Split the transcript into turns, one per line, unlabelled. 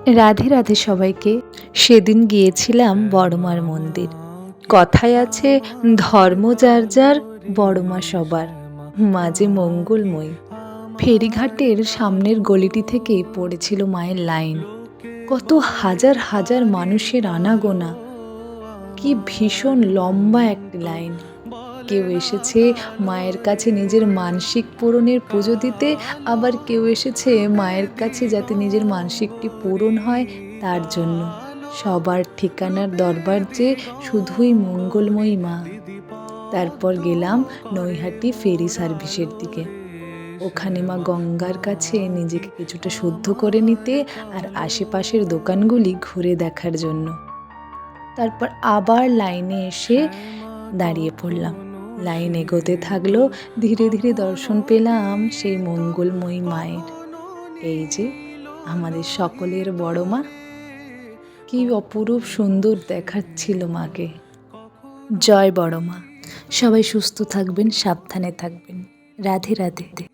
রাধে রাধে সবাইকে। সেদিন গিয়েছিলাম বড়মার মন্দির। কথায় আছে, ধর্ম যার যার, বড়মা সবার, মাঝে মঙ্গলময়ী। ফেরিঘাটের সামনের গলিটি থেকে পড়েছিল মায়ের লাইন। কত হাজার হাজার মানুষের আনাগোনা, কি ভীষণ লম্বা একটি লাইন। কেউ এসেছে মায়ের কাছে নিজের মানসিক পূরণের পুজো দিতে, আবার কেউ এসেছে মায়ের কাছে যাতে নিজের মানসিকটি পূরণ হয় তার জন্য। সবার ঠিকানার দরবার যে শুধুই মঙ্গলময়ী মা। তারপর গেলাম নৈহাটি ফেরি সার্ভিসের দিকে। ওখানে মা গঙ্গার কাছে নিজেকে কিছুটা শুদ্ধ করে নিতে আর আশেপাশের দোকানগুলি ঘুরে দেখার জন্য। তারপর আবার লাইনে এসে দাঁড়িয়ে পড়লাম। লাইন এগোতে থাকলো, ধীরে ধীরে দর্শন পেলাম সেই মঙ্গলময়ী মায়ের। এই যে আমাদের সকলের বড় মা, কি অপরূপ সুন্দর দেখাচ্ছিল মাকে। জয় বড় মা। সবাই সুস্থ থাকবেন, সাবধানে থাকবেন। রাধে রাধে।